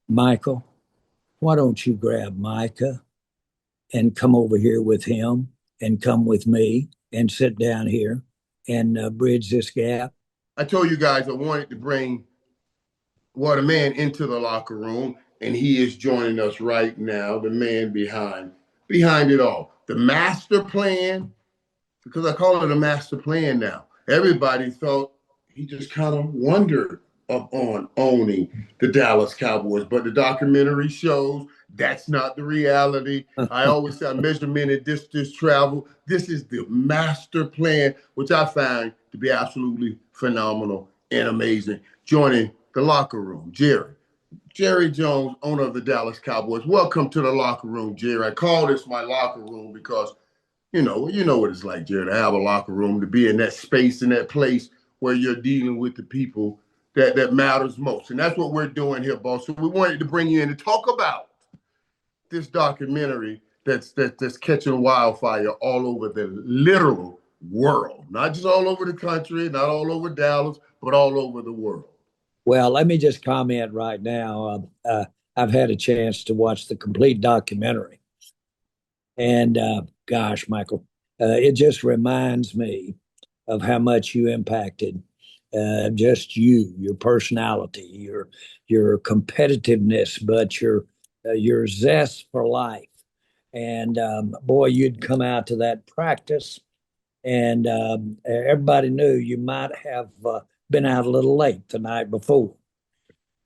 Michael, why don't you grab Micah and come over here with him and come with me and sit down here and bridge this gap? I told you guys I wanted to bring a man into the locker room, and he is joining us right now. The man behind it all, the master plan, because I call it a master plan now. Everybody thought he just kind of wondered on owning the Dallas Cowboys, but the documentary shows that's not the reality. I always say measurement and distance travel. This is the master plan, which I find to be absolutely phenomenal and amazing. Joining the locker room, Jerry Jones, owner of the Dallas Cowboys. Welcome to the locker room, Jerry. I call this my locker room because you know what it's like, Jerry, to have a locker room, to be in that space, in that place where you're dealing with the people that matters most. And that's what we're doing here, boss. So we wanted to bring you in to talk about this documentary that's catching wildfire all over the literal world. Not just all over the country, not all over Dallas, but all over the world. Well, let me just comment right now. I've had a chance to watch the complete documentary. And gosh, Michael, it just reminds me of how much you impacted just your personality, your competitiveness, but your zest for life. And boy, you'd come out to that practice, and everybody knew you might have been out a little late the night before.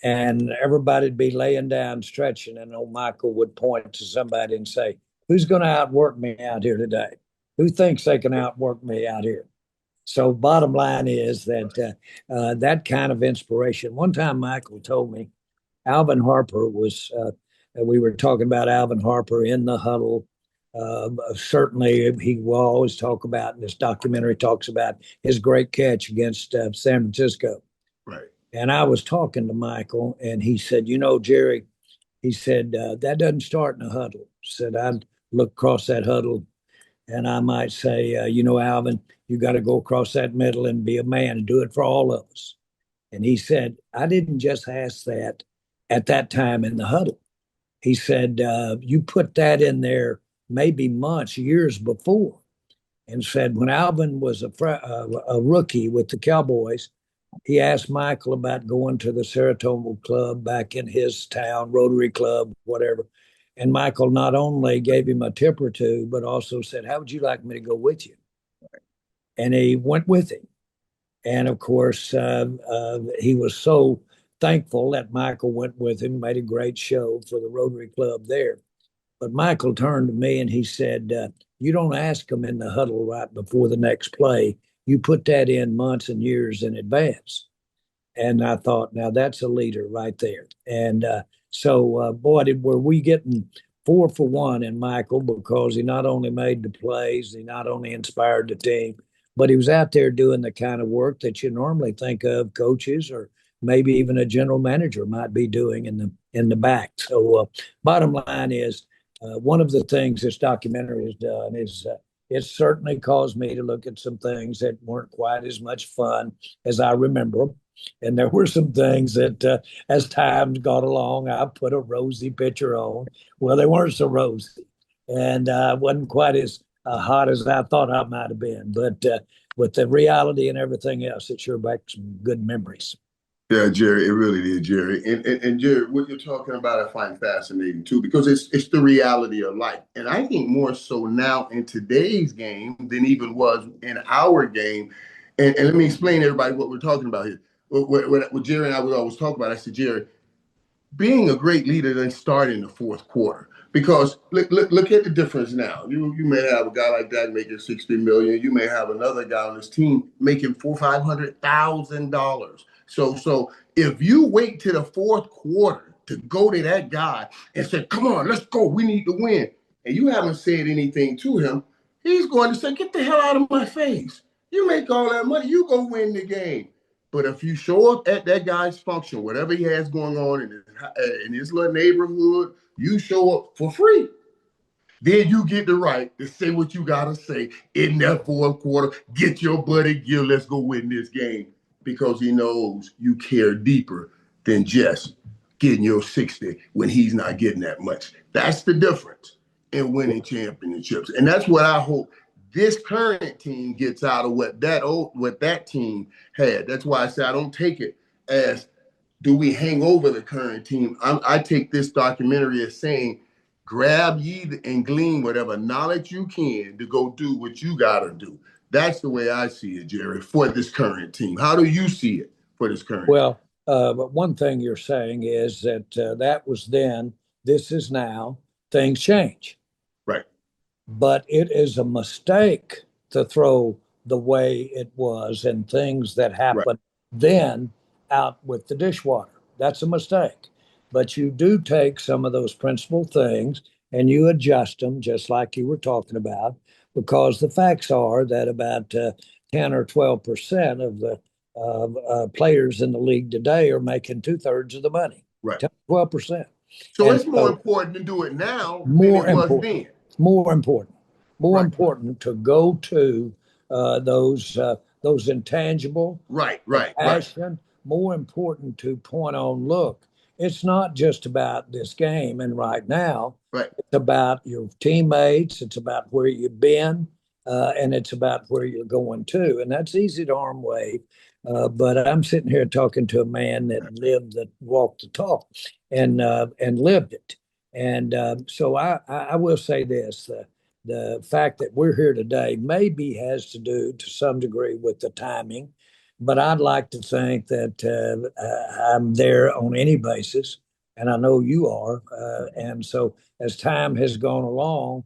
And everybody'd be laying down stretching, and old Michael would point to somebody and say, "Who's going to outwork me out here today? Who thinks they can outwork me out here?" So, bottom line is that that kind of inspiration. One time, Michael told me Alvin Harper was. We were talking about Alvin Harper in the huddle. Certainly, he will always talk about. And this documentary talks about his great catch against San Francisco. Right. And I was talking to Michael, and he said, "You know, Jerry," he said, "that doesn't start in a huddle." Said, "I'd look across that huddle and I might say, you know, Alvin, you got to go across that middle and be a man and do it for all of us." And he said, "I didn't just ask that at that time in the huddle." He said, "You put that in there maybe months, years before." And said, when Alvin was a rookie with the Cowboys, he asked Michael about going to the Saratoga Club back in his town, Rotary Club, whatever. And Michael not only gave him a tip or two, but also said, "How would you like me to go with you?" And he went with him. And of course, he was so thankful that Michael went with him, made a great show for the Rotary Club there. But Michael turned to me and he said, "You don't ask them in the huddle right before the next play. You put that in months and years in advance." And I thought, now that's a leader right there. And boy, were we getting 4 for 1 in Michael, because he not only made the plays, he not only inspired the team, but he was out there doing the kind of work that you normally think of coaches or maybe even a general manager might be doing in the back. So, bottom line is, one of the things this documentary has done is it certainly caused me to look at some things that weren't quite as much fun as I remember them. And there were some things that, as time got along, I put a rosy picture on. Well, they weren't so rosy, and wasn't quite as hot as I thought I might have been. But with the reality and everything else, it sure brought some good memories. Yeah, Jerry, it really did, Jerry. And Jerry, what you're talking about, I find fascinating too, because it's the reality of life. And I think more so now in today's game than even was in our game. And let me explain to everybody what we're talking about here. What Jerry and I would always talk about, I said, Jerry, being a great leader doesn't start in the fourth quarter. Because look at the difference now. You may have a guy like that making 60 million. You may have another guy on this team making $500,000. So if you wait to the fourth quarter to go to that guy and say, "Come on, let's go, we need to win," and you haven't said anything to him, he's going to say, "Get the hell out of my face. You make all that money, you go win the game." But if you show up at that guy's function, whatever he has going on in his little neighborhood, you show up for free. Then you get the right to say what you got to say in that fourth quarter. Get your buddy gear. Let's go win this game, because he knows you care deeper than just getting your 60 when he's not getting that much. That's the difference in winning championships. And that's what I hope this current team gets out of what that team had. That's why I say I don't take it as do we hang over the current team. I take this documentary as saying, grab ye and glean whatever knowledge you can to go do what you got to do. That's the way I see it, Jerry, for this current team. How do you see it for this current team? Well, but one thing you're saying is that that was then, this is now, things change. Right. But it is a mistake to throw the way it was and things that happened then out with the dishwater. That's a mistake. But you do take some of those principal things and you adjust them, just like you were talking about, because the facts are that about 10 or 12% of the players in the league today are making 2/3 of the money. Right. 10, 12%. So it's more important to do it now than it was then. More important to go to those intangible passion. More important to point on. Look, it's not just about this game and right now. Right. It's about your teammates. It's about where you've been, and it's about where you're going to. And that's easy to arm wave. But I'm sitting here talking to a man that walked the talk, and lived it. And so I will say this: the fact that we're here today maybe has to do to some degree with the timing, but I'd like to think that I'm there on any basis, and I know you are. And so as time has gone along,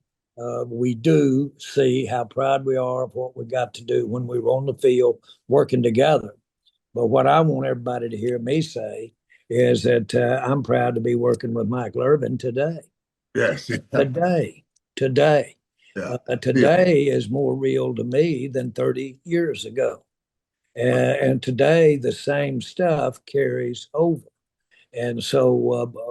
we do see how proud we are of what we got to do when we were on the field working together. But what I want everybody to hear me say is that I'm proud to be working with Michael Irvin today. Yes. Today. Yeah. Today is more real to me than 30 years ago. And today, the same stuff carries over. And so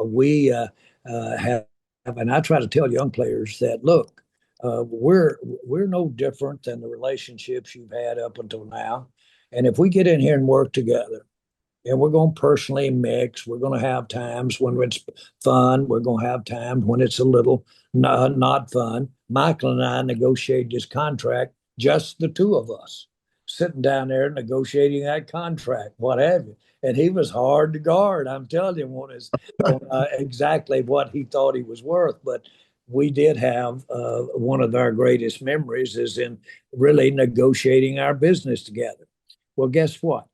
we have, and I try to tell young players that, look, we're no different than the relationships you've had up until now. And if we get in here and work together, and we're going to personally mix. We're going to have times when it's fun. We're going to have times when it's a little not fun. Michael and I negotiated this contract, just the two of us, sitting down there negotiating that contract, what have you. And he was hard to guard. I'm telling you on exactly what he thought he was worth. But we did have one of our greatest memories is in really negotiating our business together. Well, guess what?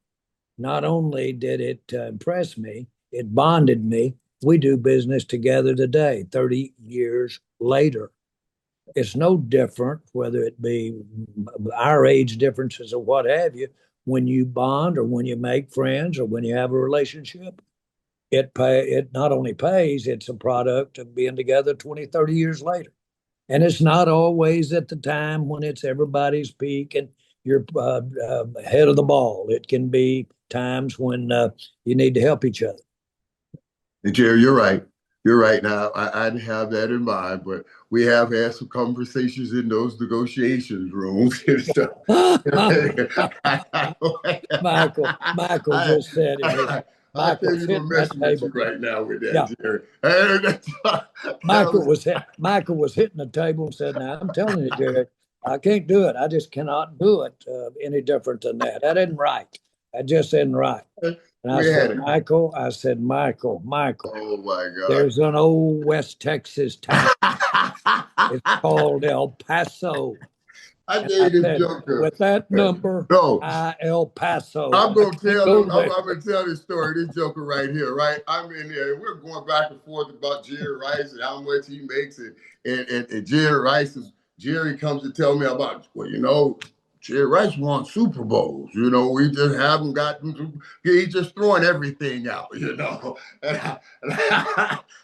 Not only did it impress me, it bonded me. We do business together today, 30 years later. It's no different, whether it be our age differences or what have you, when you bond or when you make friends or when you have a relationship. It not only pays, it's a product of being together 20, 30 years later. And it's not always at the time when it's everybody's peak and you're ahead of the ball. It can be times when you need to help each other. And Jerry, you're right. You're right. Now, I didn't have that in mind, but we have had some conversations in those negotiations rooms. Michael just said it. I can't even mess with you right now with that, Jerry. Michael was hitting the table and said, "Now I'm telling you, Jerry, I can't do it. I just cannot do it any different than that. That isn't right. That just isn't right." And I said, Michael, Michael. Oh my God. There's an old West Texas town. It's called El Paso. I gave this joker with that number. El Paso. I'm gonna tell this story. This joker right here, right? I'm in there. We're going back and forth about Jerry Rice and how much he makes, and Jerry comes to tell me about. Well, Jerry Rice won Super Bowls. We just haven't gotten. He's just throwing everything out. And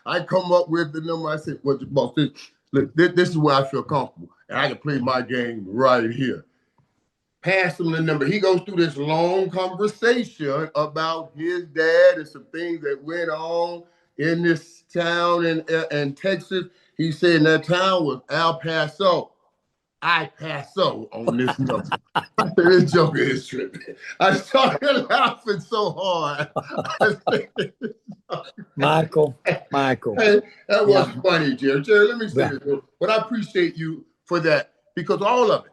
I come up with the number. I said, "What's about this? Look, this is where I feel comfortable, and I can play my game right here." Pass him the number. He goes through this long conversation about his dad and some things that went on in this town in Texas. He said that town was El Paso. I pass on this note. This joker is tripping. I started laughing so hard. Michael, Hey, that was yeah, funny, Jerry. Jerry, let me say yeah. this, but I appreciate you for that because all of it,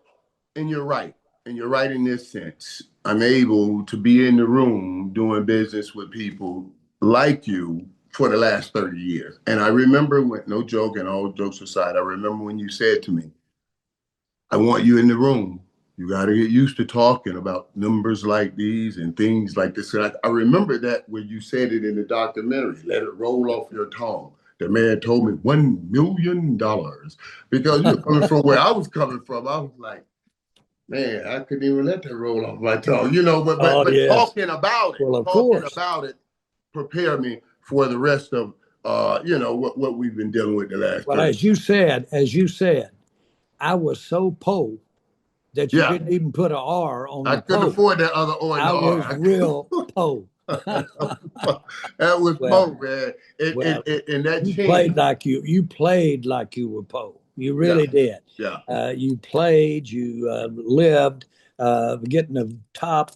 and you're right, in this sense. I'm able to be in the room doing business with people like you for the last 30 years. And I remember when, no joke, and all jokes aside, I remember when you said to me, I want you in the room. You got to get used to talking about numbers like these and things like this. And I remember that when you said it in the documentary, let it roll off your tongue. The man told me $1 million because you're coming from where I was coming from. I was like, man, I couldn't even let that roll off my tongue, Oh, but yes. Well, of talking course. about it, prepare me for the rest of what we've been dealing with the last Well, 30. as you said, I was so po that you Yeah, didn't even put a R on I the couldn't po. afford that other O and I the was R. real po. That was Well, Poe, man. well, And that you changed. played like you were po. You Yeah, really did. yeah. You played, you lived, getting the top.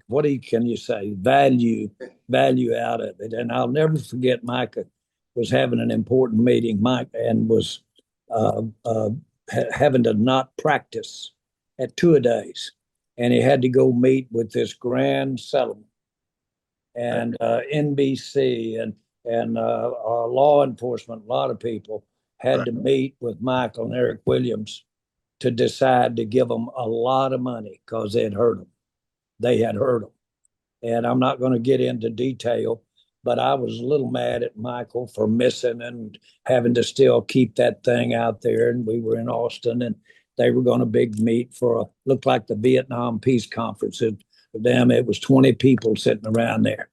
Can you say? Value out of it. And I'll never forget Micah was having an important meeting, Mike, and was having to not practice at two-a-days. And he had to go meet with this grand settlement and NBC and law enforcement. A lot of people had Right. to meet with Michael and Eric Williams to decide to give them a lot of money because they had hurt them. They had hurt them. And I'm not going to get into detail, but I was a little mad at Michael for missing and having to still keep that thing out there. And we were in Austin, and they were going to big meet for looked like the Vietnam Peace Conference. It was 20 people sitting around there.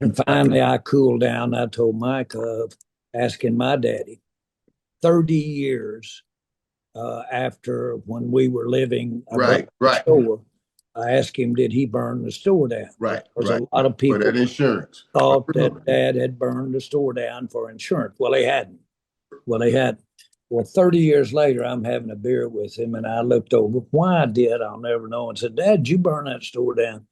And finally, I cooled down. I told Mike, asking my daddy, 30 years after when we were living above Right, the right, store, I asked him, did he burn the store down? right, Because a right, lot right. of For people that insurance. I thought that remember. Dad had burned the store down for insurance. Well, he hadn't. Well, he hadn't. Well, 30 years later, I'm having a beer with him, and I looked over. Why I did, I'll never know. And said, Dad, did you burn that store down?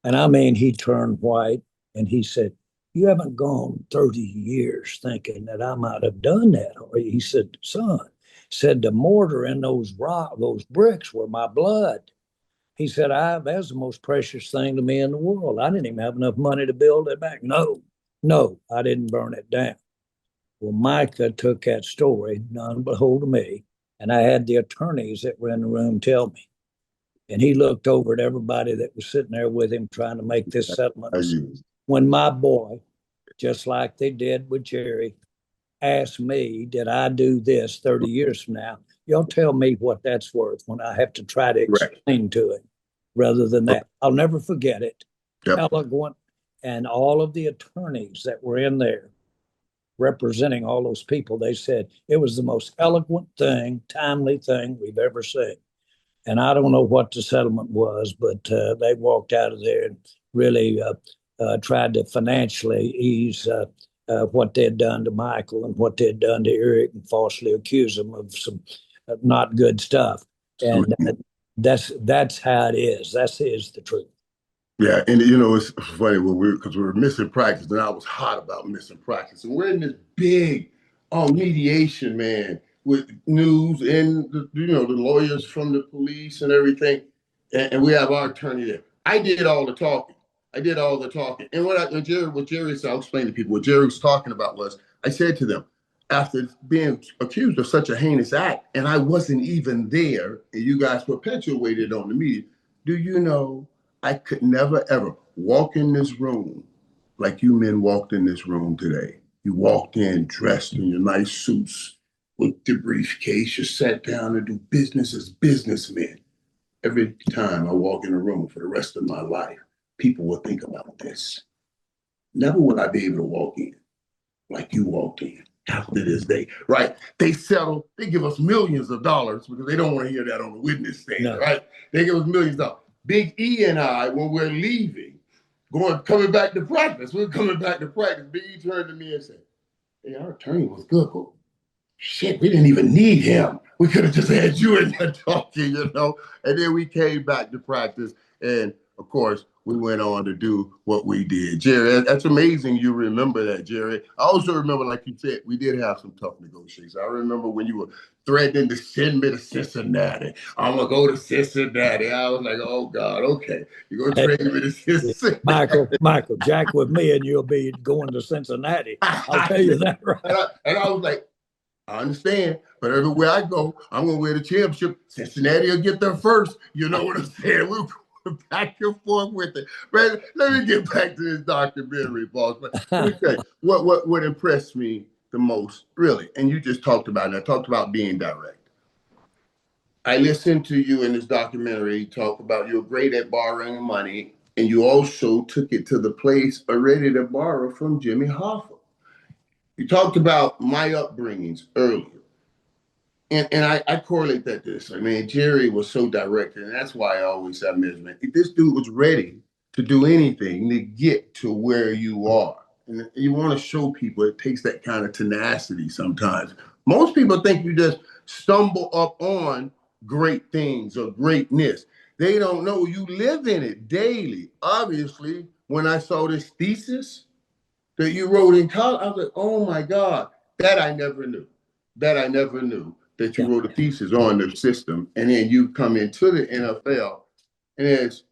And I mean, he turned white, and he said, you haven't gone 30 years thinking that I might have done that. Or he said, son, said the mortar in those bricks were my blood. He said, that's the most precious thing to me in the world. I didn't even have enough money to build it back. No, I didn't burn it down. Well, Micah took that story, none but hold to me, and I had the attorneys that were in the room tell me. And he looked over at everybody that was sitting there with him trying to make this settlement. I used. When my boy, just like they did with Jerry, asked me, did I do this 30 years from now? Y'all tell me what that's worth when I have to try to Right. explain to him rather than that. I'll never forget it. Yep. Eloquent. And all of the attorneys that were in there representing all those people, they said it was the most eloquent thing, timely thing we've ever seen. And I don't know what the settlement was, but they walked out of there and really tried to financially ease what they'd done to Michael and what they'd done to Eric and falsely accuse him of some not good stuff. And that's how it is. That is the truth. Yeah, and it's funny because we were missing practice, and I was hot about missing practice, and we're in this big mediation, man, with news and the lawyers from the police and everything, and we have our attorney there. I did all the talking. And what Jerry said, I'll explain to people. What Jerry was talking about was, I said to them, after being accused of such a heinous act, and I wasn't even there, and you guys perpetuated on the media. Do you know? I could never, ever walk in this room like you men walked in this room today. You walked in dressed in your nice suits with your briefcase. You sat down and do business as businessmen. Every time I walk in a room for the rest of my life, people will think about this. Never will I be able to walk in like you walked in after this day, right? They settle, they give us millions of dollars because they don't want to hear that on the witness stand, no. Right? They give us millions of dollars. Big E and I, when we're leaving, coming back to practice, Big E turned to me and said, hey, our attorney was good. shit, we didn't even need him. We could have just had you in there talking, you know. And then we came back to practice, and of course, we went on to do what we did. Jerry, that's amazing you remember that, Jerry. I also remember, like you said, we did have some tough negotiations. I remember when you were threatening to send me to Cincinnati. I'm going to go to Cincinnati. I was like, oh, God, okay. You're going to Hey, trade me to Cincinnati. Michael, Jack with me, and you'll be going to Cincinnati. I'll tell you that right. And I was like, I understand, but everywhere I go, I'm gonna win the championship. Cincinnati will get there first. You know what I'm saying? We're going back and forth with it. But let me get back to this documentary, boss. But let me tell you, what impressed me the most, really, and you just talked about it. I talked about being direct. I listened to you in this documentary talk about you're great at borrowing money, and you also took it to the place already to borrow from Jimmy Hoffa. You talked about my upbringings earlier. And I correlate that to this. I mean, Jerry was so direct, and that's why I always say, man, if this dude was ready to do anything to get to where you are. And you want to show people it takes that kind of tenacity sometimes. Most people think you just stumble up on great things or greatness. They don't know you live in it daily. Obviously, when I saw this thesis that you wrote in college, I was like, oh my God, that I never knew. That I never knew that you Yeah. wrote a thesis on the system. And then you come into the NFL and it's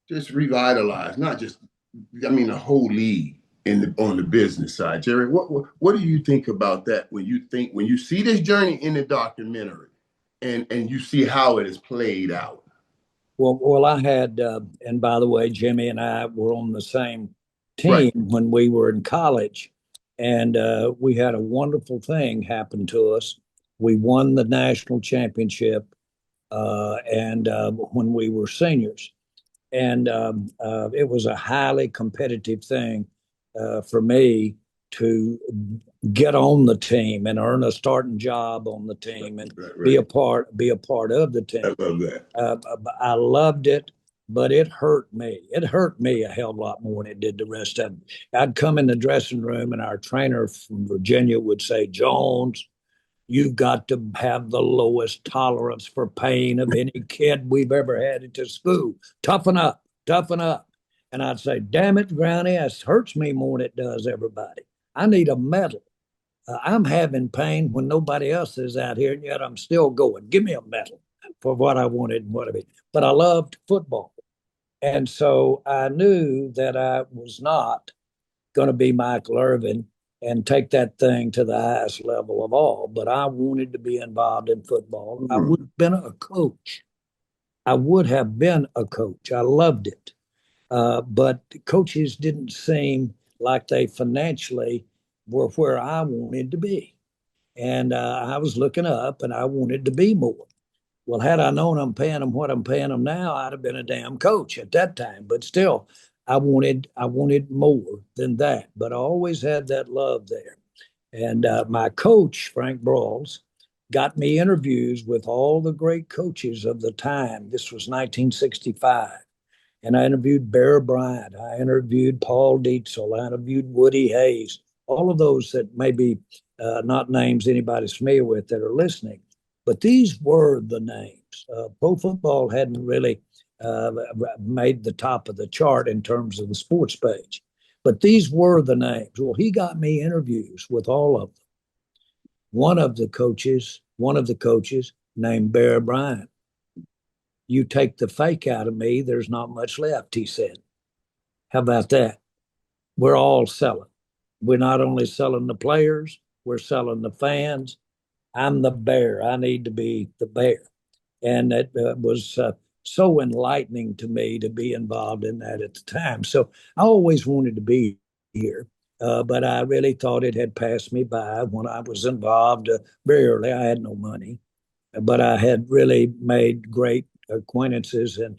just revitalized, not just, I mean, the whole league on the business side. Jerry, what do you think about that when you see this journey in the documentary and you see how it is played out? Well, I had, and by the way, Jimmy and I were on the same Right. team when we were in college, and we had a wonderful thing happen to us. We won the national championship, and when we were seniors, and it was a highly competitive thing for me to get on the team and earn a starting job on the team and Right. be a part of the team. I love that. I loved it, but it hurt me. It hurt me a hell of a lot more than it did the rest of them. I'd come in the dressing room, and our trainer from Virginia would say, Jones, you've got to have the lowest tolerance for pain of any kid we've ever had at this school. Toughen up, toughen up. And I'd say, damn it, Granny, this hurts me more than it does everybody. I need a medal. I'm having pain when nobody else is out here, and yet I'm still going. Give me a medal for what I wanted and what I mean. But I loved football. And so I knew that I was not going to be Michael Irvin and take that thing to the highest level of all. But I wanted to be involved in football. I would have been a coach. I would have been a coach. I loved it. But coaches didn't seem like they financially were where I wanted to be. And I was looking up and I wanted to be more. Well, had I known I'm paying them what I'm paying them now, I'd have been a damn coach at that time. But still, I wanted more than that. But I always had that love there. And my coach, Frank Brawls, got me interviews with all the great coaches of the time. This was 1965. And I interviewed Bear Bryant. I interviewed Paul Dietzel. I interviewed Woody Hayes. All of those that maybe not names anybody's familiar with that are listening. But these were the names. Pro football hadn't really made the top of the chart in terms of the sports page. But these were the names. Well, he got me interviews with all of them. One of the coaches named Bear Bryant. You take the fake out of me, there's not much left, he said. How about that? We're all selling. We're not only selling the players, we're selling the fans. I'm the bear. I need to be the bear. And it was so enlightening to me to be involved in that at the time. So I always wanted to be here, but I really thought it had passed me by when I was involved very early. I had no money, but I had really made great acquaintances and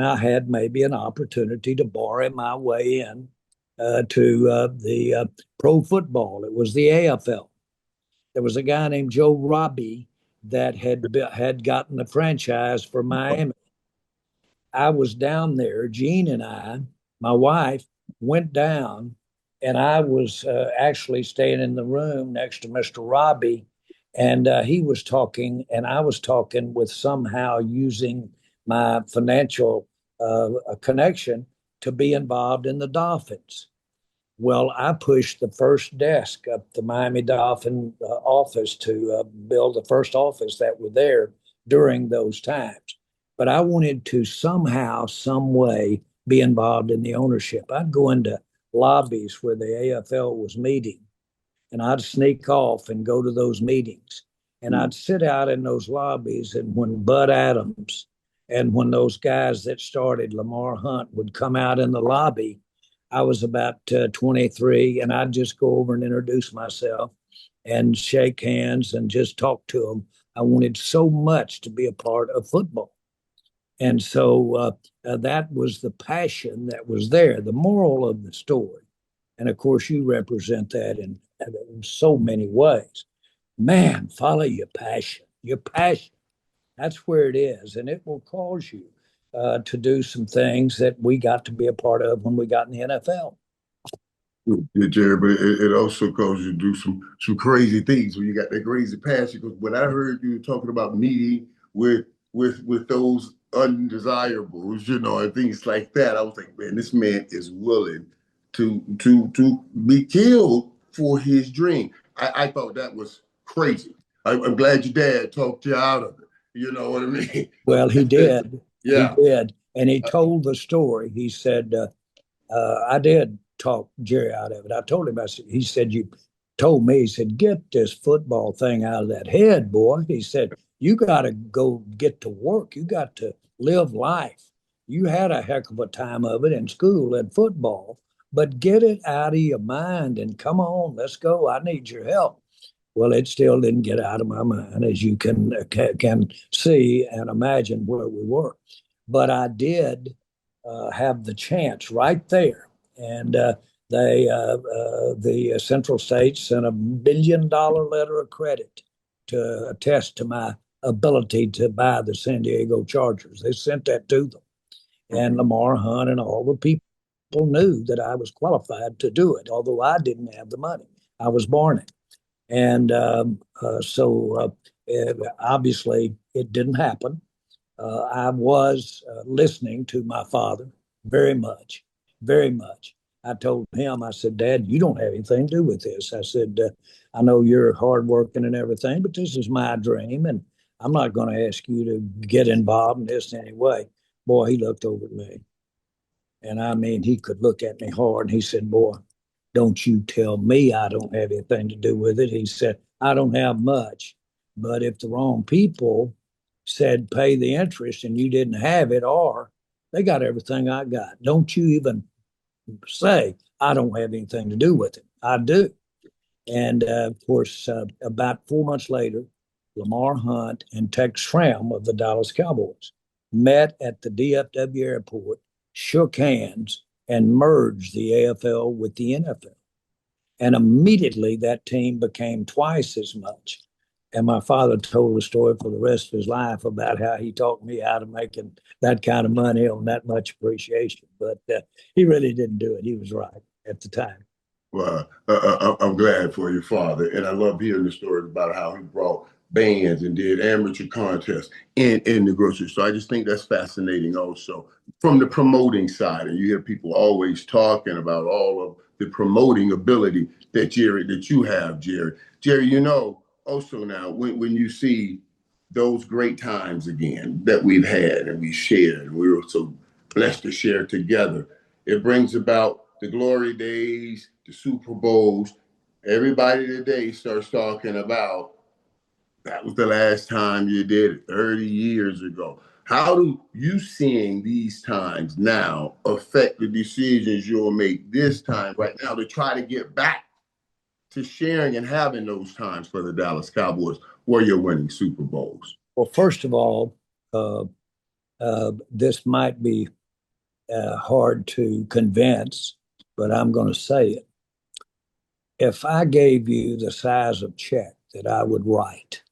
I had maybe an opportunity to borrow my way in to the pro football. It was the AFL. There was a guy named Joe Robbie that had gotten the franchise for Miami. I was down there. Gene and I, my wife, went down And I was actually staying in the room next to Mr. Robbie, and he was talking, and I was talking with somehow using my financial connection to be involved in the Dolphins. Well, I pushed the first desk up the Miami Dolphin office to build the first office that were there during those times. But I wanted to somehow, some way, be involved in the ownership. I'd go into lobbies where the AFL was meeting, and I'd sneak off and go to those meetings. And I'd sit out in those lobbies, and when Bud Adams and when those guys that started Lamar Hunt would come out in the lobby, I was about 23, and I'd just go over and introduce myself and shake hands and just talk to them. I wanted so much to be a part of football. And so that was the passion that was there, the moral of the story. And of course, you represent that in so many ways. Man, follow your passion. Your passion, that's where it is. And it will cause you to do some things that we got to be a part of when we got in the NFL. Yeah, Jerry, but it also causes you to do some crazy things when you got that crazy passion. Because when I heard you talking about meeting with those undesirables, and things like that, I was like, man, this man is willing to be killed for his dream. I thought that was crazy. I'm glad your dad talked you out of it. You know what I mean? Well, he did. He Yeah. did. And he told the story. He said, I did talk Jerry out of it. I told him, he said, you told me, he said, get this football thing out of that head, boy. He said, you got to go get to work. You got to live life. You had a heck of a time of it in school and football, but get it out of your mind and come on, let's go. I need your help. Well, it still didn't get out of my mind, as you can see and imagine where we were. But I did have the chance right there, and the Central States sent $1 billion letter of credit to attest to my ability to buy the San Diego Chargers. They sent that to them, and Lamar Hunt and all the people knew that I was qualified to do it, although I didn't have the money. I was born it. And so obviously it didn't happen. I was listening to my father very much, very much. I told him, I said, Dad, you don't have anything to do with this. I said, I know you're hardworking and everything, but this is my dream, and I'm not going to ask you to get involved in this anyway. Boy, he looked over at me. And I mean, he could look at me hard, and he said, Boy, don't you tell me I don't have anything to do with it. He said, I don't have much, but if the wrong people said pay the interest and you didn't have it, or they got everything I got, don't you even say I don't have anything to do with it. I do. And of course, about 4 months later, Lamar Hunt and Tex Schramm of the Dallas Cowboys met at the DFW airport, shook hands, and merged the AFL with the NFL. And immediately that team became twice as much. And my father told a story for the rest of his life about how he talked me out of making that kind of money on that much appreciation. But he really didn't do it. He was right at the time. Well, I'm glad for your father, and I love hearing the stories about how he brought bands and did amateur contests in the grocery store. I just think that's fascinating, also from the promoting side. And you hear people always talking about all of the promoting ability that you have, Jerry. Jerry, also now when you see those great times again that we've had and we shared, and we were so blessed to share together. It brings about the glory days, the Super Bowls. Everybody today starts talking about that was the last time you did it 30 years ago. How do you seeing these times now affect the decisions you'll make this time right now to try to get back to sharing and having those times for the Dallas Cowboys where you're winning Super Bowls? Well, first of all, this might be hard to convince, but I'm going to say it. If I gave you the size of check that I would write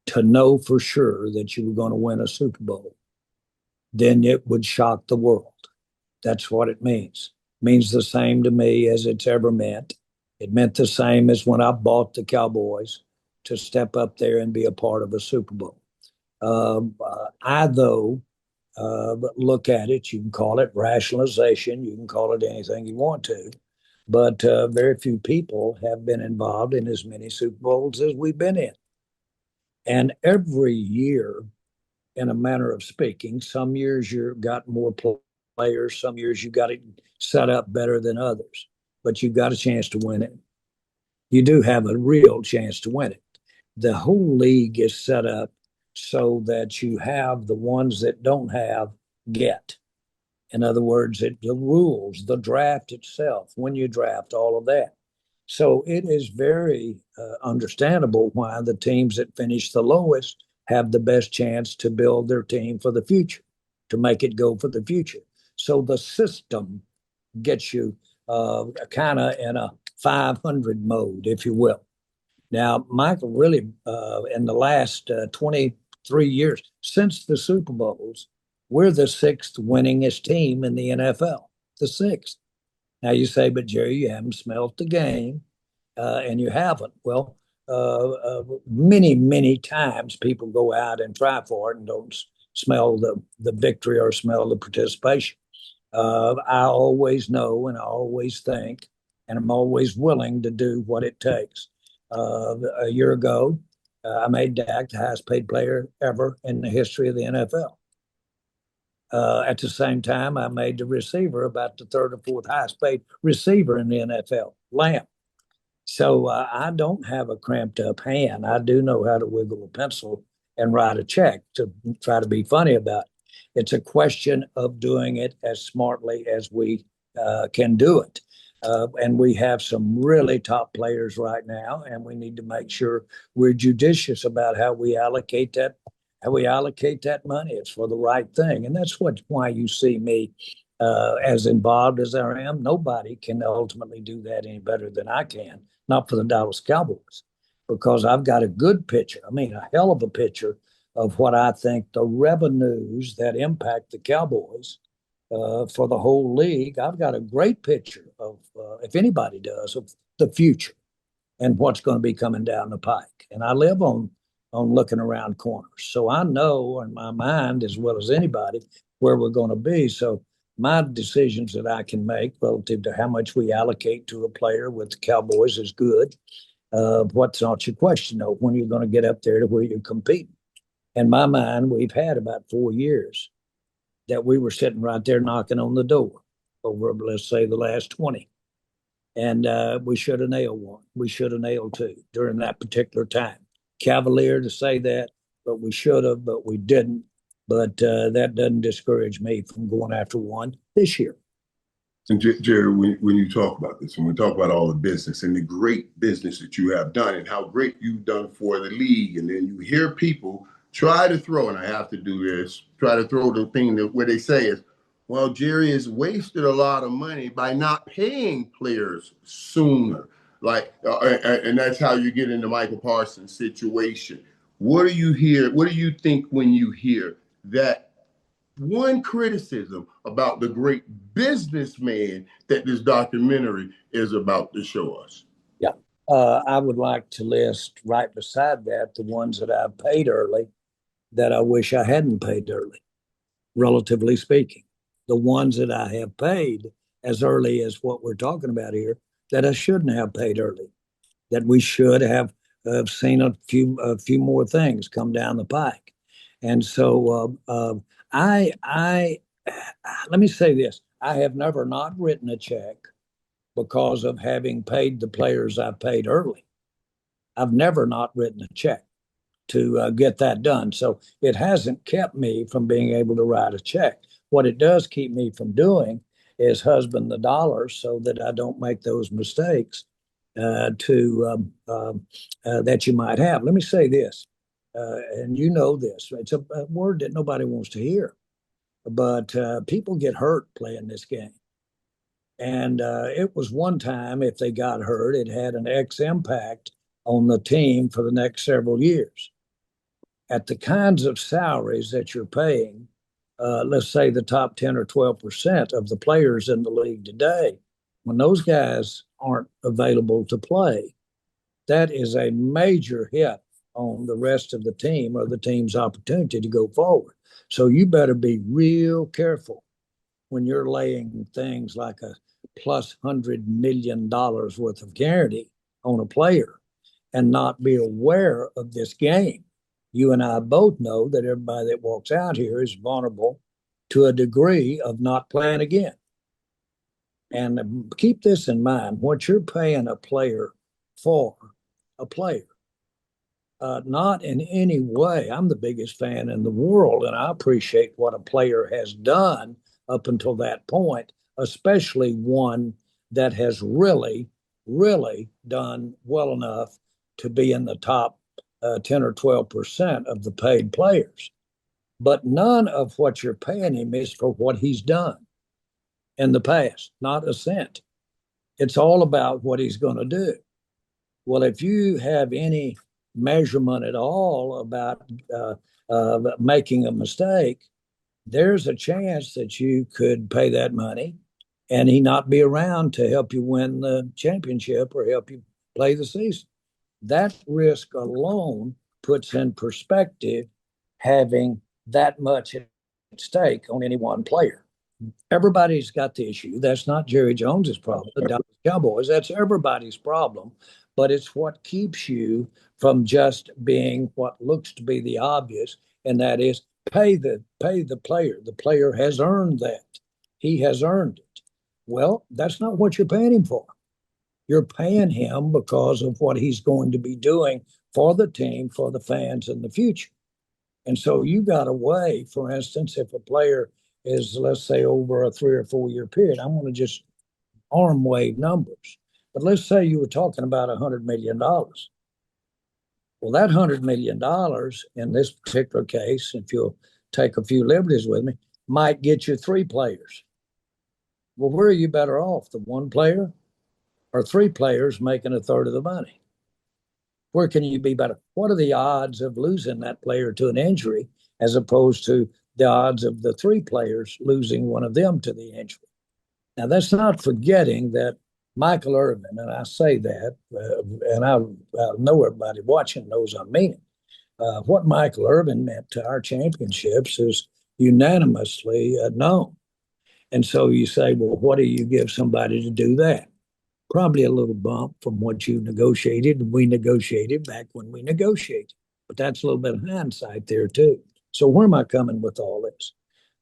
to know for sure that you were going to win a Super Bowl, then it would shock the world. That's what it means. means the same to me as it's ever meant. It meant the same as when I bought the Cowboys to step up there and be a part of a Super Bowl. Though, look at it, you can call it rationalization, you can call it anything you want to, but very few people have been involved in as many Super Bowls as we've been in. And every year, in a manner of speaking, some years you've got more players, some years you got it set up better than others, but you've got a chance to win it. You do have a real chance to win it. The whole league is set up so that you have the ones that don't have get. In other words, the rules, the draft itself, when you draft, all of that. So it is very understandable why the teams that finish the lowest have the best chance to build their team for the future, to make it go for the future. So the system gets you kind of in a 500 mode, if you will. Now, Michael, really, in the last 23 years, since the Super Bowls, we're the sixth winningest team in the NFL, the sixth. Now, you say, but Jerry, you haven't smelt the game, and you haven't. Well, many, many times people go out and try for it and don't smell the victory or smell the participation. I always know and I always think, and I'm always willing to do what it takes. A year ago, I made Dak the highest paid player ever in the history of the NFL. At the same time, I made the receiver about the third or fourth highest paid receiver in the NFL, Lamb. So I don't have a cramped up hand. I do know how to wiggle a pencil and write a check to try to be funny about it. It's a question of doing it as smartly as we can do it. And we have some really top players right now, and we need to make sure we're judicious about how we allocate that money. It's for the right thing, and that's why you see me as involved as I am. Nobody can ultimately do that any better than I can. Not for the Dallas Cowboys, because I've got a good picture. I mean, a hell of a picture of what I think the revenues that impact the Cowboys for the whole league. I've got a great picture of, if anybody does, of the future and what's going to be coming down the pike. And I live on looking around corners, so I know in my mind as well as anybody where we're going to be. So my decisions that I can make relative to how much we allocate to a player with the Cowboys is good. What's not your question though? When you're going to get up there to where you're competing? In my mind, we've had about 4 years that we were sitting right there knocking on the door over, let's say, the last 20. And we should have nailed one. We should have nailed two during that particular time. Cavalier to say that, but we should have, but we didn't. But that doesn't discourage me from going after one this year. And Jerry, when you talk about this, when we talk about all the business and the great business that you have done and how great you've done for the league, and then you hear people try to throw, and I have to do this, try to throw the thing that where they say is, well, Jerry has wasted a lot of money by not paying players sooner. Like, and that's how you get into Michael Parsons' situation. What do you hear? What do you think when you hear that one criticism about the great businessman that this documentary is about to show us? Yeah. I would like to list right beside that the ones that I've paid early that I wish I hadn't paid early, relatively speaking. The ones that I have paid as early as what we're talking about here that I shouldn't have paid early, that we should have seen a few more things come down the pike. And so I let me say this: I have never not written a check because of having paid the players I paid early. I've never not written a check to get that done. So it hasn't kept me from being able to write a check. What it does keep me from doing is husband the dollars so that I don't make those mistakes that you might have. Let me say this, and you know this. It's a word that nobody wants to hear, but people get hurt playing this game. And it was one time, if they got hurt, it had an X impact on the team for the next several years. At the kinds of salaries that you're paying, let's say the top 10 or 12% of the players in the league today, when those guys aren't available to play, that is a major hit on the rest of the team or the team's opportunity to go forward. So you better be real careful when you're laying things like a plus $100 million worth of guarantee on a player and not be aware of this game. You and I both know that everybody that walks out here is vulnerable to a degree of not playing again. And keep this in mind, what you're paying a player for, a player, not in any way. I'm the biggest fan in the world, and I appreciate what a player has done up until that point, especially one that has really, really done well enough to be in the top 10 or 12% of the paid players. But none of what you're paying him is for what he's done in the past, not a cent. It's all about what he's going to do. Well, if you have any measurement at all about making a mistake, there's a chance that you could pay that money and he not be around to help you win the championship or help you play the season. That risk alone puts in perspective having that much at stake on any one player. Everybody's got the issue. That's not Jerry Jones's problem, the Dallas Cowboys. That's everybody's problem. But it's what keeps you from just being what looks to be the obvious, and that is pay the player. The player has earned that. He has earned it. Well, that's not what you're paying him for. You're paying him because of what he's going to be doing for the team, for the fans in the future. And so you got a way, for instance, if a player is, let's say, over a 3 or 4 year period, I'm going to just arm wave numbers. But let's say you were talking about $100 million. Well, that $100 million in this particular case, if you'll take a few liberties with me, might get you 3 players. Well, where are you better off, the 1 player or 3 players making a third of the money? Where can you be better? What are the odds of losing that player to an injury as opposed to the odds of the 3 players losing one of them to the injury? Now, that's not forgetting that Michael Irvin, and I say that, and I know everybody watching knows I mean it. What Michael Irvin meant to our championships is unanimously known. And so you say, well, what do you give somebody to do that? Probably a little bump from what you negotiated, and we negotiated back when we negotiated. But that's a little bit of hindsight there, too. So where am I coming with all this?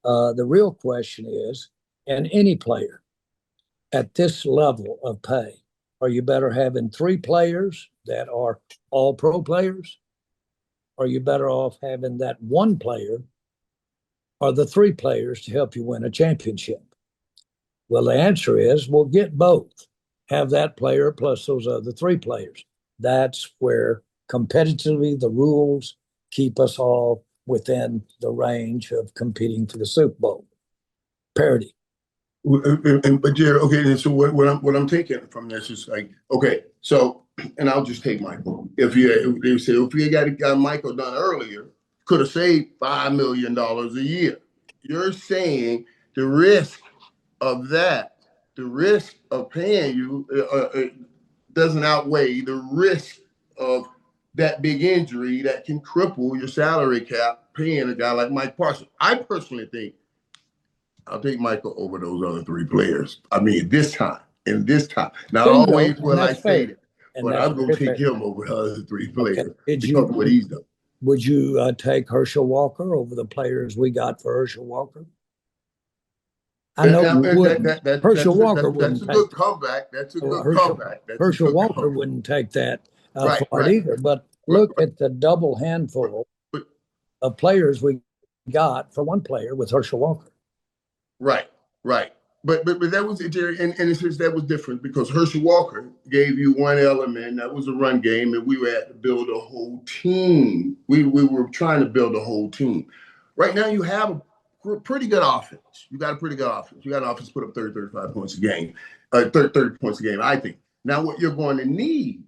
The real question is, and any player at this level of pay, are you better having 3 players that are all pro players? Or are you better off having that 1 player or the 3 players to help you win a championship? Well, the answer is we'll get both. Have that player plus those other 3 players. That's where competitively the rules keep us all within the range of competing for the Super Bowl. Parity. But Jerry, okay, and so what I'm taking from this is like, okay, so, and I'll just take Michael. If you got Michael done earlier, could have saved $5 million a year. You're saying the risk of that, the risk of paying you doesn't outweigh the risk of that big injury that can cripple your salary cap paying a guy like Mike Parsons. I personally think I'll take Michael over those other 3 players. I mean, this time. Not always will I say that, but I'm going to take him over the other 3 players because of what he's done. Would you take Herschel Walker over the players we got for Herschel Walker? I know Herschel Walker wouldn't take that. That's a good comeback. That's a good comeback. Herschel Walker wouldn't take that for it either. But look at the double handful of players we got for 1 player with Herschel Walker. Right. But that was Jerry, and it says that was different because Herschel Walker gave you 1 element that was a run game, and we had to build a whole team. We were trying to build a whole team. Right now, you have a pretty good offense. You got a pretty good offense. You got an offense put up 30, 35 points a game, 30 points a game, I think. Now, what you're going to need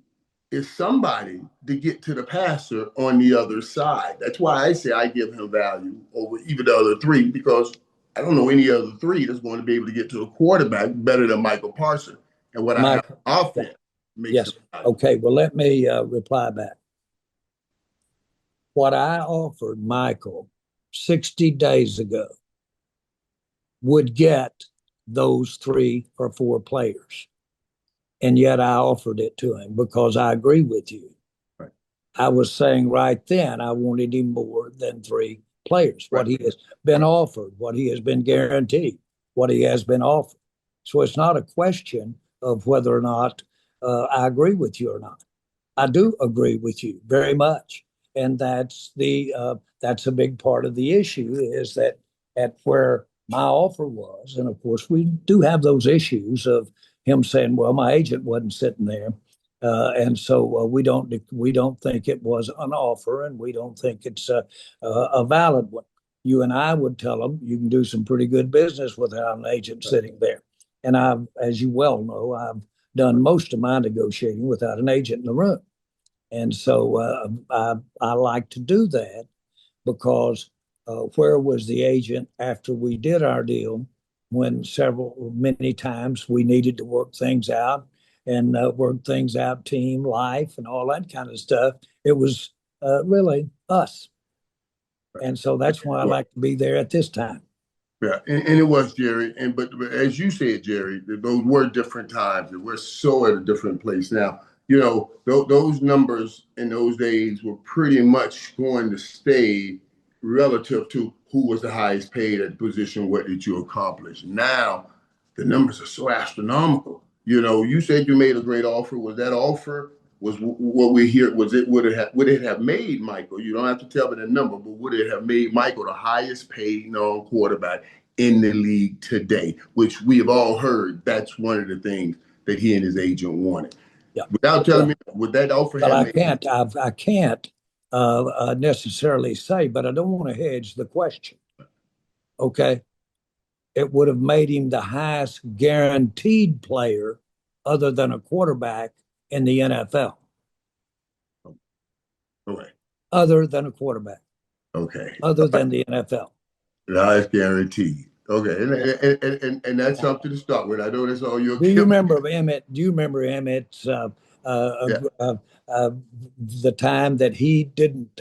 is somebody to get to the passer on the other side. That's why I say I give him value over even the other three, because I don't know any other three that's going to be able to get to a quarterback better than Michael Parsons. And what I have Mike, offense makes yes. him valuable. Okay, well, let me reply back. What I offered Michael 60 days ago would get those 3 or 4 players. And yet I offered it to him because I agree with you. Right. I was saying right then I wanted him more than 3 players. What Right. he has been offered, what he has been guaranteed, what he has been offered. So it's not a question of whether or not I agree with you or not. I do agree with you very much, and that's a big part of the issue is that at where my offer was, and of course we do have those issues of him saying, "Well, my agent wasn't sitting there," and so we don't think it was an offer, and we don't think it's a valid one. You and I would tell him you can do some pretty good business without an agent sitting there, and I've, as you well know, I've done most of my negotiating without an agent in the room. And so I like to do that because where was the agent after we did our deal when many times we needed to work things out and work things out, team life and all that kind of stuff. It was really us. And so that's why I like to be there at this time. Yeah, and it was Jerry, but as you said, Jerry, those were different times, and we're so at a different place now. Those numbers in those days were pretty much going to stay relative to who was the highest paid at the position, what did you accomplish. Now, the numbers are so astronomical. You said you made a great offer. Was that offer was what we hear? Would it have made Michael? You don't have to tell me the number, but would it have made Michael the highest paid non-quarterback in the league today? Which we have all heard. That's one of the things that he and his agent wanted. Yeah. Without telling me, would that offer Well, have I made? can't. I can't necessarily say, but I don't want to hedge the question. Okay. It would have made him the highest guaranteed player other than a quarterback in the NFL, Okay. other than a quarterback, Okay. other than the NFL. That's guaranteed. Okay, Yeah. and that's something to start with. I know that's all you'll Do you give me. remember Emmett? Do you remember Emmett's Yeah, uh, the time that he didn't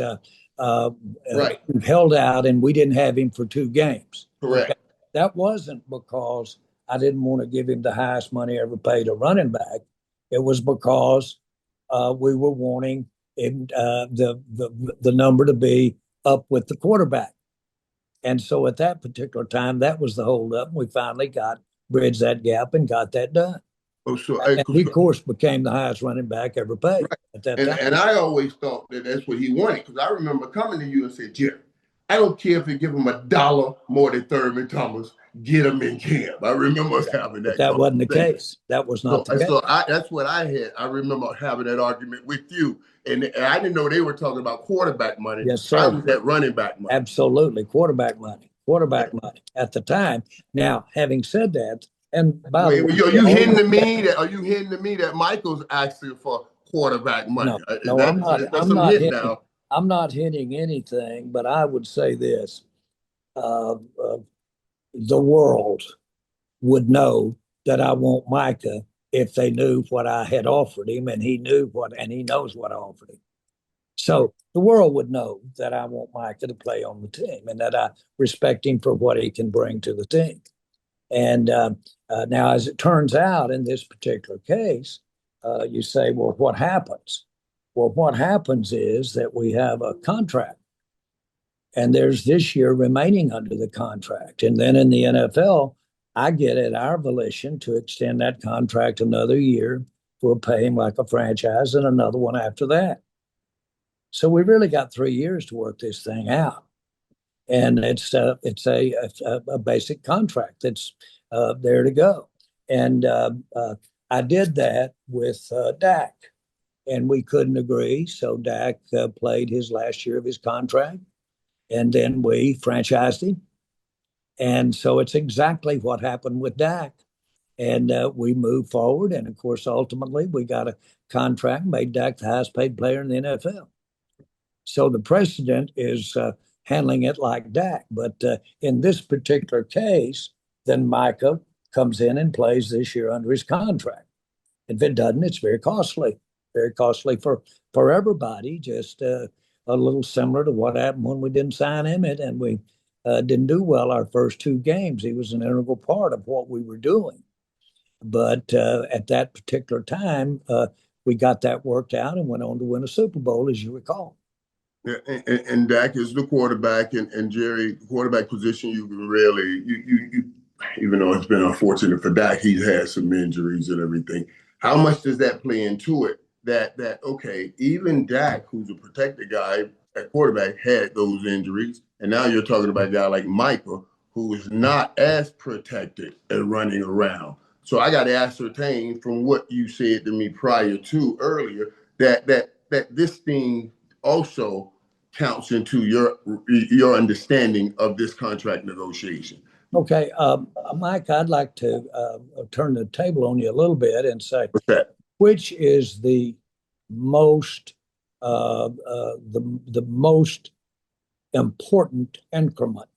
right, held out and we didn't have him for 2 games? Okay, correct. that wasn't because I didn't want to give him the highest money ever paid a running back. It was because we were wanting him, the number to be up with the quarterback. And so at that particular time, that was the holdup. We finally bridged that gap and got that done. Oh, so, And he, of course, became the highest running back ever paid right. at that And time. and I always thought that that's what he wanted, because I remember coming to you and said, Jerry, I don't care if you give him $1 more than Thurman Thomas, get him in camp. I remember us having But that that wasn't the conversation. case. That was not So, the case. so that's what I had. I remember having that argument with you, and I didn't know they were talking about quarterback money. Yes, I sir. was at running back money. Absolutely. Quarterback money at the time. Now, having said that, and by the Wait, way, are you hinting to me that Michael's asking for quarterback money? no, no, That's I'm some not hint hitting. now. I'm not hitting anything, but I would say this: uh, uh, the world would know that I want Micah if they knew what I had offered him, and he knows what I offered him. So the world would know that I want Micah to play on the team, and that I respect him for what he can bring to the team. And now, as it turns out, in this particular case, you say, well, what happens? Well, what happens is that we have a contract, and there's this year remaining under the contract. And then in the NFL, I get at our volition to extend that contract another year. We'll pay him like a franchise and another one after that. So we really got 3 years to work this thing out. And it's a basic contract that's there to go. And I did that with Dak, and we couldn't agree. So Dak played his last year of his contract, and then we franchised him. And so it's exactly what happened with Dak. And we moved forward. And of course, ultimately, we got a contract, made Dak the highest paid player in the NFL. So the president is handling it like Dak. But in this particular case, then Micah comes in and plays this year under his contract. If it doesn't, it's very costly for everybody. Just a little similar to what happened when we didn't sign Emmett and we didn't do well our first two games. He was an integral part of what we were doing. But at that particular time, we got that worked out and went on to win a Super Bowl, as you recall. Yeah, and Dak is the quarterback, and Jerry, quarterback position, you can really, even though it's been unfortunate for Dak, he's had some injuries and everything. How much does that play into it? That okay, even Dak, who's a protected guy at quarterback, had those injuries, and now you're talking about a guy like Michael, who is not as protected at running around. So I got to ascertain from what you said to me prior to earlier that this thing also counts into your understanding of this contract negotiation. Okay, Mike, I'd like to turn the table on you a little bit and say, What's that? which is the most the most important increment?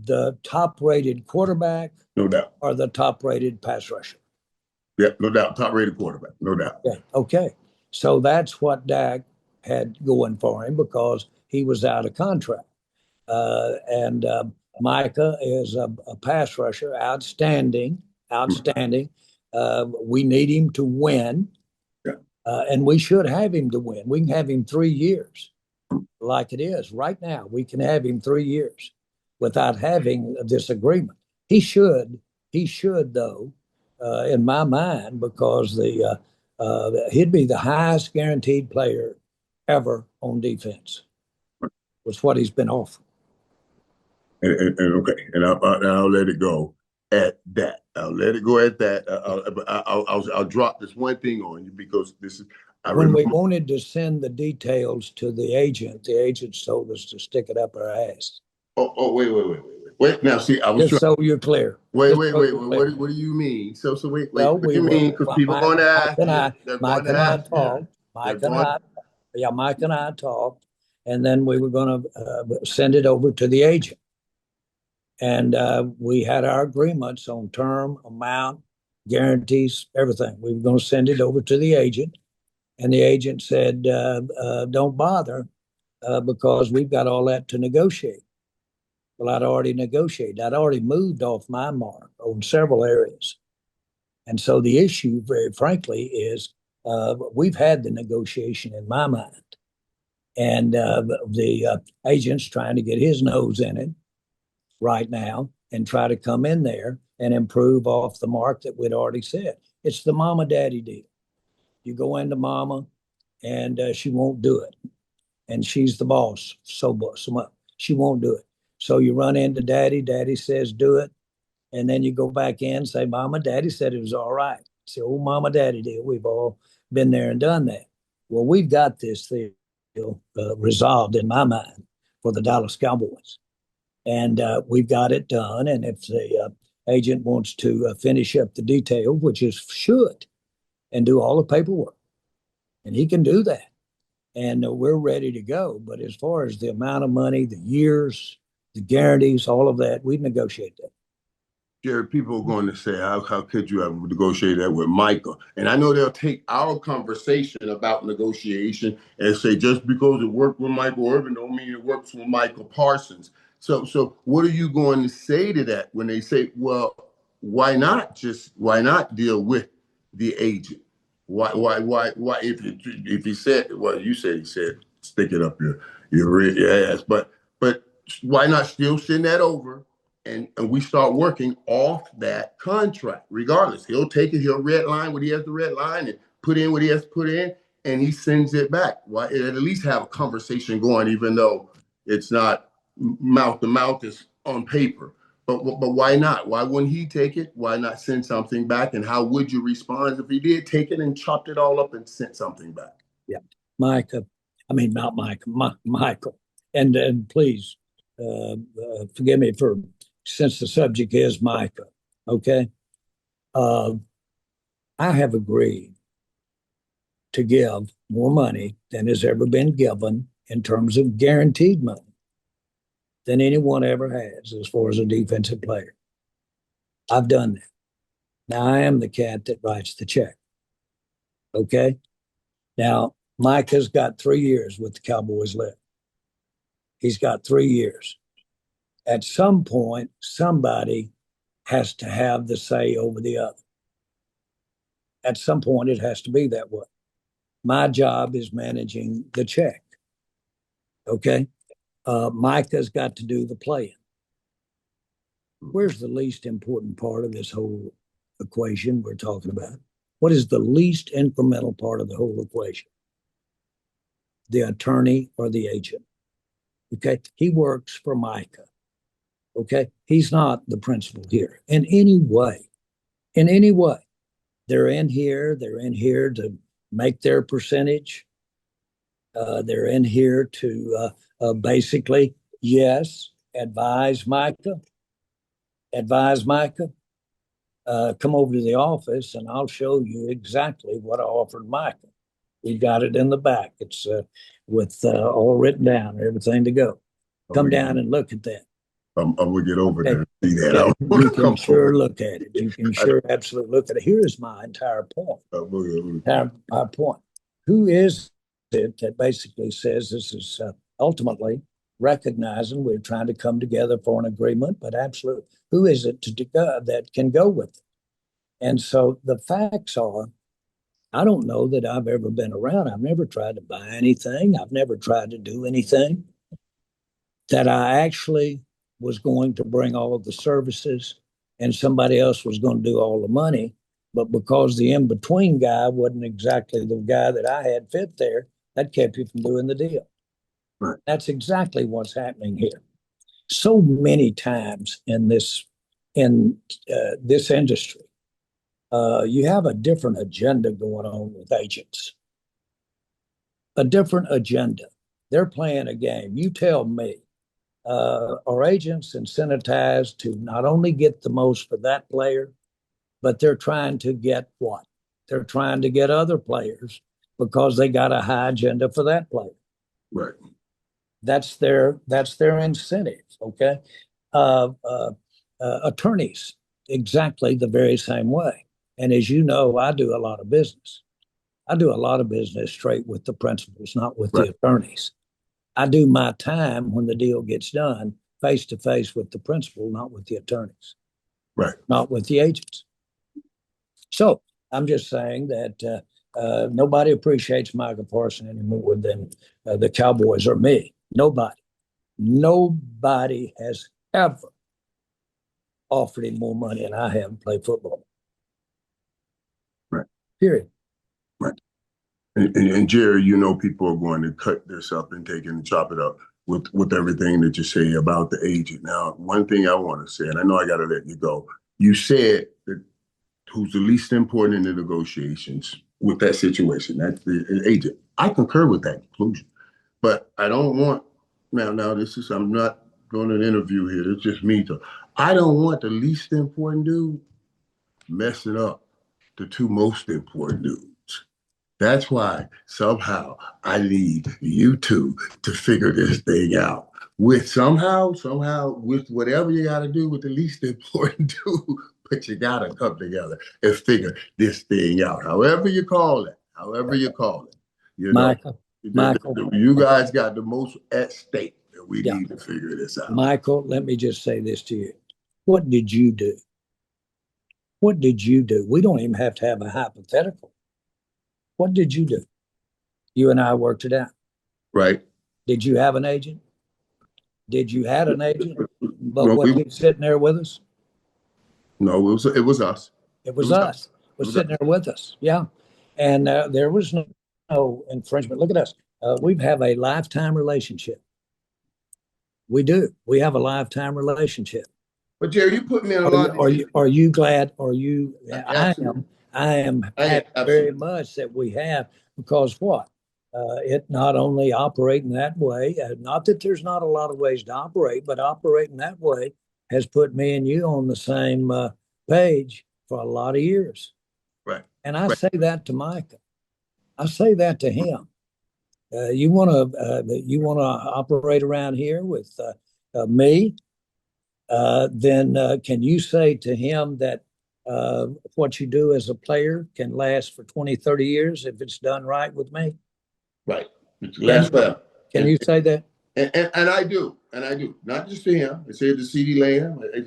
The top-rated quarterback, No doubt. or the top-rated pass rusher? Yeah, no doubt. Top-rated quarterback, no doubt. Yeah. Okay, so that's what Dak had going for him because he was out of contract. And Micah is a pass rusher, outstanding, outstanding. We need him to win, Yeah. And we should have him to win. We can have him 3 years, like it is right now. We can have him 3 years without having this agreement. He should though, in my mind, because he'd be the highest guaranteed player ever on defense. Was what he's been offered. And okay, and I'll let it go at that. I'll let it go at that. I'll drop this one thing on you because this is. When we wanted to send the details to the agent told us to stick it up our ass. Oh, wait. Now, see, I was just so you're clear. Wait. What do you mean? So wait. Well, what do you mean? Because people are going to ask. Mike and I talked. Mike and I talked, and then we were going to send it over to the agent. And we had our agreements on term, amount, guarantees, everything. We were going to send it over to the agent. And the agent said, don't bother because we've got all that to negotiate. Well, I'd already negotiated. I'd already moved off my mark on several areas. And so the issue, very frankly, is we've had the negotiation in my mind. And the agent's trying to get his nose in it right now and try to come in there and improve off the mark that we'd already said. It's the mama daddy deal. You go into mama and she won't do it. And she's the boss. So she won't do it. So you run into daddy. Daddy says, do it. And then you go back in and say, mama, daddy said it was all right. It's the old mama daddy deal. We've all been there and done that. Well, we've got this thing resolved in my mind for the Dallas Cowboys. And we've got it done. And if the agent wants to finish up the detail, which is should, and do all the paperwork, and he can do that. And we're ready to go. But as far as the amount of money, the years, the guarantees, all of that, we negotiate that. Jared, people are going to say, how could you have negotiated that with Michael? And I know they'll take our conversation about negotiation and say, just because it worked with Michael Irvin don't mean it works with Micah Parsons. So what are you going to say to that when they say, well, why not deal with the agent? Why if he said, well, you said he said, stick it up your ass, but why not still send that over and we start working off that contract regardless? He'll take it, he'll redline what he has to redline and put in what he has to put in, and he sends it back. Why at least have a conversation going, even though it's not mouth to mouth, is on paper. But why not? Why wouldn't he take it? Why not send something back? And how would you respond if he did take it and chopped it all up and sent something back? Yeah, Micah. I mean, not Micah, Michael. And please forgive me for, since the subject is Micah. Okay, I have agreed to give more money than has ever been given in terms of guaranteed money than anyone ever has as far as a defensive player. I've done that. Now I am the cat that writes the check. Okay. Now Micah's got 3 years with the Cowboys left. He's got 3 years. At some point, somebody has to have the say over the other. At some point, it has to be that way. My job is managing the check. Okay. Micah's got to do the playing. Where's the least important part of this whole equation we're talking about? What is the least incremental part of the whole equation? The attorney or the agent. Okay. He works for Micah. Okay. He's not the principal here in any way. In any way. They're in here to make their percentage. They're in here to basically, yes, advise Micah. Come over to the office and I'll show you exactly what I offered Micah. We got it in the back. It's with all written down, everything to go. Come down and look at that. I'm gonna get over there and see that. Okay. You can sure look at it. You can sure absolutely look at it. Here's my entire point. My point. Who is it that basically says this is ultimately recognizing we're trying to come together for an agreement, but absolutely, who is it that can go with it? And so the facts are, I don't know that I've ever been around. I've never tried to buy anything. I've never tried to do anything that I actually was going to bring all of the services and somebody else was going to do all the money. But because the in-between guy wasn't exactly the guy that I had fit there, that kept you from doing the deal. Right. That's exactly what's happening here. So many times in this industry, you have a different agenda going on with agents. A different agenda. They're playing a game. You tell me, are agents incentivized to not only get the most for that player, but they're trying to get what? They're trying to get other players because they got a high agenda for that player. Right. That's their incentive. Okay. Attorneys, exactly the very same way. And as you know, I do a lot of business. I do a lot of business straight with the principals, not with the attorneys. I do my time when the deal gets done face to face with the principal, not with the attorneys, not with the agents. So I'm just saying that nobody appreciates Micah Parsons any more than the Cowboys or me. Nobody has ever offered him more money than I have to play football. Right. Period. Right. And Jerry, you know, people are going to cut this up and take it and chop it up with everything that you say about the agent. Now, one thing I want to say, and I know I got to let you go. You said that who's the least important in the negotiations with that situation? That's the agent. I concur with that conclusion, but I don't want now. I'm not doing an interview here. It's just me. I don't want the least important dude messing up the two most important dudes. That's why somehow I need you two to figure this thing out. With somehow, with whatever you got to do with the least important dude, but you got to come together and figure this thing out. However you call it. You know, Michael, you guys got the most at stake, and we need to figure this out. Michael, let me just say this to you. What did you do? What did you do? We don't even have to have a hypothetical. What did you do? You and I worked it out. Right. Did you have an agent? Did you have an agent? But was he sitting there with us? No, it was us. It was us. It was sitting there with us. Yeah. And there was no infringement. Look at us. We have a lifetime relationship. We do. We have a lifetime relationship. But Jerry, you put me in a lot. Are you glad? Are you? I am happy very much that we have, because what? It not only operating that way, not that there's not a lot of ways to operate, but operating that way has put me and you on the same page for a lot of years. Right. And I say that to Micah. I say that to him. You want to operate around here with me? Then can you say to him that what you do as a player can last for 20, 30 years if it's done right with me? Right. Last forever. Can you say that? And I do. And I do. Not just to him. I say it to CeeDee Lamb. I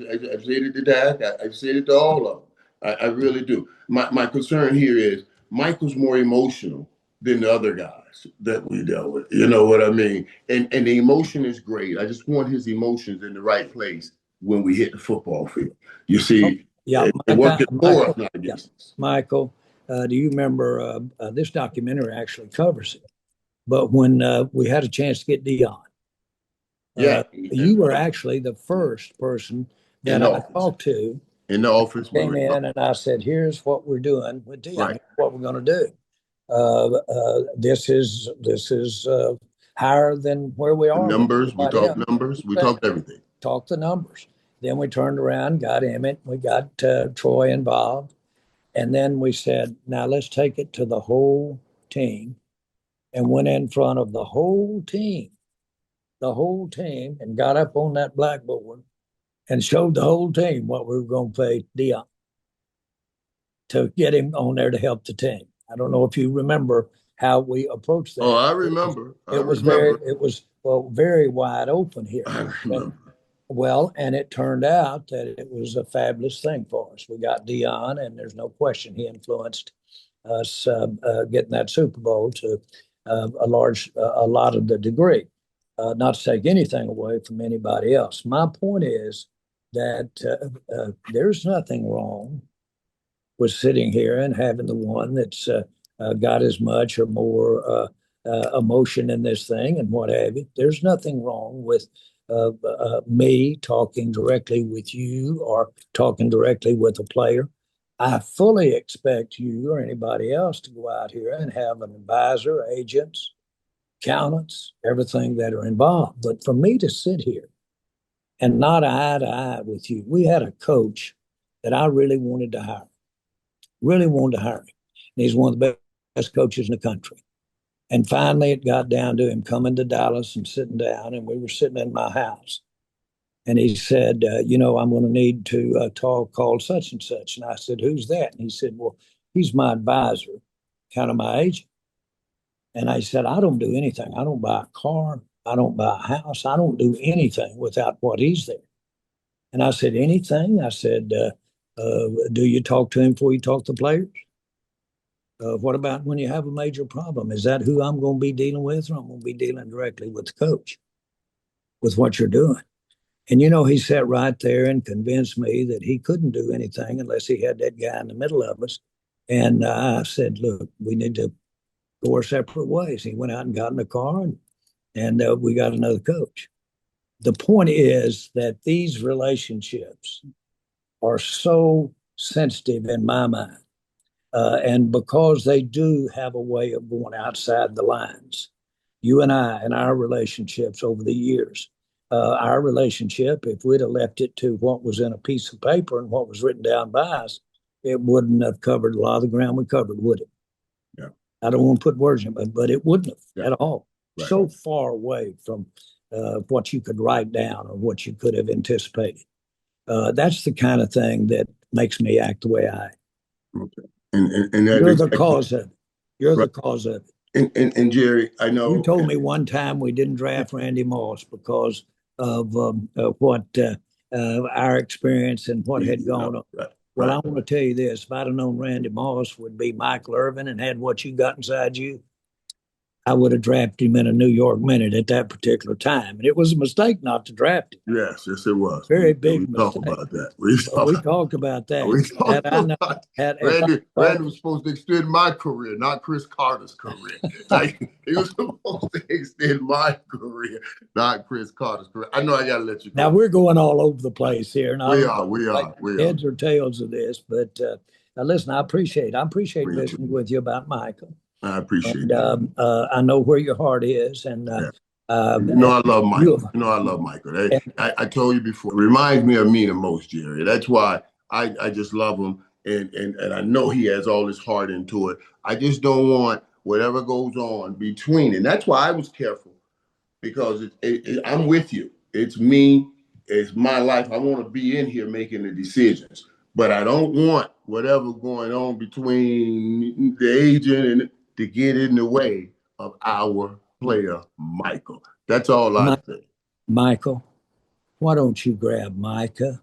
say it to Dak. I say it to all of them. I really do. My concern here is Michael's more emotional than the other guys that we dealt with. You know what I mean? And the emotion is great. I just want his emotions in the right place when we hit the football field. You see, yeah, it working for us, not against us. Michael, do you remember this documentary actually covers it? But when we had a chance to get Dion, you were actually the first person that I talked to in the office. Came in and I said, "Here's what we're doing with Dion. Right. What we're going to do. This is higher than where we are. Numbers. We talk numbers. We talked everything. Talk the numbers. Then we turned around, got Emmett, we got Troy involved, and then we said, now let's take it to the whole team, and went in front of the whole team, and got up on that blackboard and showed the whole team what we were going to pay Dion to get him on there to help the team. I don't know if you remember how we approached that. Oh, I remember. It was very wide open here. I remember. Well, and it turned out that it was a fabulous thing for us. We got Dion, and there's no question he influenced us getting that Super Bowl to a lot of the degree. Not to take anything away from anybody else. My point is that there's nothing wrong with sitting here and having the one that's got as much or more emotion in this thing and what have you. There's nothing wrong with me talking directly with you or talking directly with a player. I fully expect you or anybody else to go out here and have an advisor, agents, accountants, everything that are involved. But for me to sit here and not eye to eye with you, we had a coach that I really wanted to hire. And he's one of the best coaches in the country. And finally, it got down to him coming to Dallas and sitting down, and we were sitting in my house. And he said, I'm going to need to call such and such. And I said, who's that? And he said, well, he's my advisor, kind of my agent. And I said, I don't do anything. I don't buy a car. I don't buy a house. I don't do anything without what he's there. And I said, anything? I said, do you talk to him before you talk to players? What about when you have a major problem? Is that who I'm going to be dealing with, or I'm going to be dealing directly with the coach, with what you're doing? And, he sat right there and convinced me that he couldn't do anything unless he had that guy in the middle of us. And I said, look, we need to go our separate ways. He went out and got in the car, and we got another coach. The point is that these relationships are so sensitive in my mind. And because they do have a way of going outside the lines, you and I and our relationships over the years, our relationship, if we'd have left it to what was in a piece of paper and what was written down by us, it wouldn't have covered a lot of the ground we covered, would it? Yeah. I don't want to put words in it, but it wouldn't have at all. Right. So far away from what you could write down or what you could have anticipated. That's the kind of thing that makes me act the way I am. Okay. And you're the cause of it. You're the cause of it. And Jerry, I know you told me one time we didn't draft Randy Moss because of what our experience and what had gone on. Right. Well, I want to tell you this: if I'd have known Randy Moss would be Michael Irvin and had what you got inside you, I would have drafted him in a New York minute at that particular time. And it was a mistake not to draft him. Yes, it was. Very big mistake. Talk about that. We talked about that. Randy was supposed to extend my career, not Chris Carter's career. He was supposed to extend my career, not Chris Carter's career. I know I got to let you go. Now, we're going all over the place here. We are. Heads or tails of this. But listen, I appreciate listening with you about Michael. I appreciate it. I know where your heart is. And I love Michael. I love Michael. I told you before, it reminds me of me the most, Jerry. That's why I just love him. And I know he has all his heart into it. I just don't want whatever goes on between. And that's why I was careful, because I'm with you. It's me. It's my life. I want to be in here making the decisions, but I don't want whatever going on between the agent and to get in the way of our player, Michael. That's all I say. Michael, why don't you grab Micah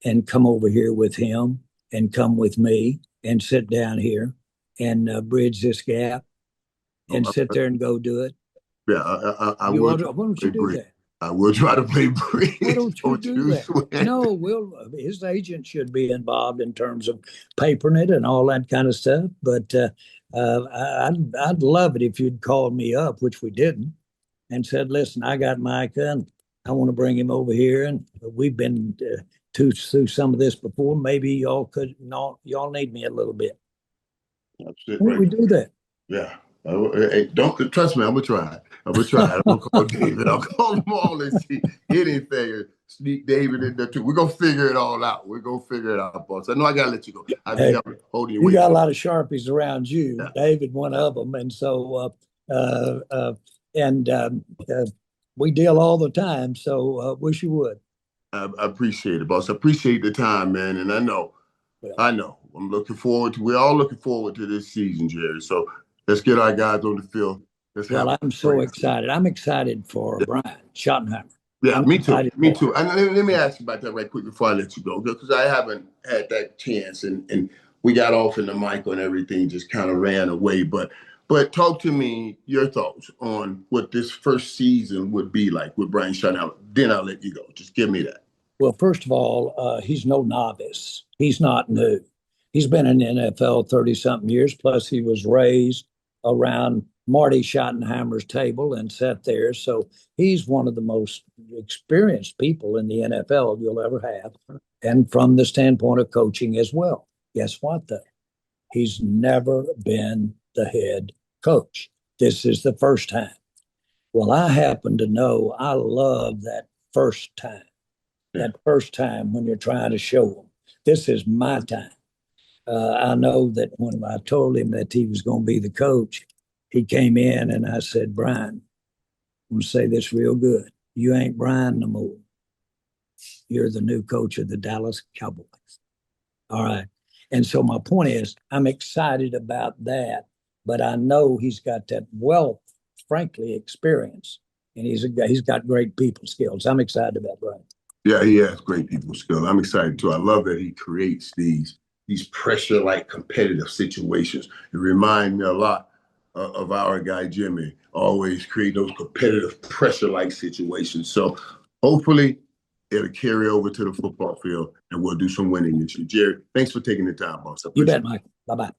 and come over here with him and come with me and sit down here and bridge this gap and sit there and go do it? Yeah, I will. Why don't you do that? I will try to play bridge. Why don't you do that? Sweat. No, his agent should be involved in terms of papering it and all that kind of stuff. But I'd love it if you'd called me up, which we didn't, and said, "Listen, I got Micah, and I want to bring him over here, and we've been through some of this before. Maybe y'all need me a little bit." That's it, Why don't we right. do that? Yeah. Hey, don't trust me. I'm gonna try. I'm gonna call David. I'll call them all and see anything. Sneak David in there too. We're gonna figure it all out. We're gonna figure it out, boss. I know I gotta let you go. I've been holding you got a lot of Sharpies around you. Yeah. David, one of them, and so we deal all the time. So wish you would. I appreciate it, boss. I appreciate the time, man. And I know. I'm looking forward to. We're all looking forward to this season, Jerry. So let's get our guys on the field. I'm so excited. I'm excited for Brian Schottenheimer. Yeah, me too. Me too. And let me ask you about that right quick before I let you go, because I haven't had that chance, and we got off in the Michael and everything just kind of ran away. But talk to me your thoughts on what this first season would be like with Brian Schottenheimer. Then I'll let you go. Just give me that. Well, first of all, he's no novice. He's not new. He's been in the NFL 30-something years, plus he was raised around Marty Schottenheimer's table and sat there. So he's one of the most experienced people in the NFL you'll ever have. And from the standpoint of coaching as well. Guess what, though? He's never been the head coach. This is the first time. Well, I happen to know I love that first time. That first time when you're trying to show them, this is my time. I know that when I told him that he was going to be the coach, he came in and I said, Brian, I'm going to say this real good. You ain't Brian no more. You're the new coach of the Dallas Cowboys. All right. And so my point is, I'm excited about that, but I know he's got that wealth, frankly, experience, and he's got great people skills. I'm excited about Brian. Yeah, he has great people skills. I'm excited too. I love that he creates these pressure-like competitive situations. It reminds me a lot of our guy Jimmy, always create those competitive pressure-like situations. So hopefully it'll carry over to the football field and we'll do some winning this year. Jerry, thanks for taking the time, boss. You bet, Michael. Bye-bye.